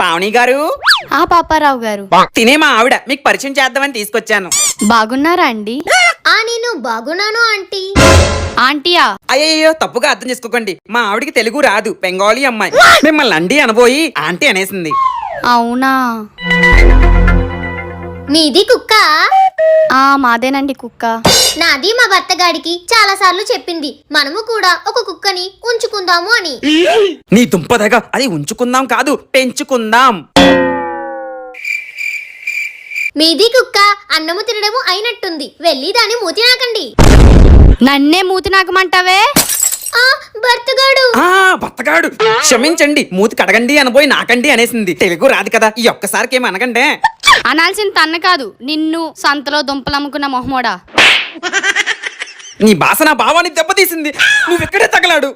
పావని గారు. పాపారావు గారు. తినే మా ఆవిడ, మీకు పరిచయం చేద్దామని తీసుకొచ్చాను. బాగున్నారా అండి? నేను బాగున్నాను ఆంటీ. ఆంటీయా? అయ్యయ్యో, తప్పుగా అర్థం చేసుకోకండి. మా ఆవిడికి తెలుగు రాదు, బెంగాలీ అమ్మాయి. మిమ్మల్ని అండి అనబోయి ఆంటీ అనేసింది. అవునా? మీది కుక్క? మాదేనండి కుక్క. నాది మా భర్తగాడికి చాలా సార్లు చెప్పింది మనము కూడా ఒక కుక్కని ఉంచుకుందాము అని. నీ దుంపదగా, అది ఉంచుకుందాం కాదు, పెంచుకుందాం. మీది కుక్క అన్నము తినడము అయినట్టుంది, వెళ్ళి దాని మూతి నాకండి. నన్నే మూతి నాకమంటావే? భర్తగాడు. భర్తగాడు, క్షమించండి, మూతి కడగండి అనబోయి నాకండి అనేసింది. తెలుగు రాదు కదా, ఈ ఒక్కసారికి ఏమి అనకండే. అనాల్సిన తన్న కాదు, నిన్ను. సంతలో దుంపలమ్ముకున్న మొహమోడా. నీ భాష నా భావాన్ని దెబ్బతీసింది. నువ్వెక్కడే తగలాడు.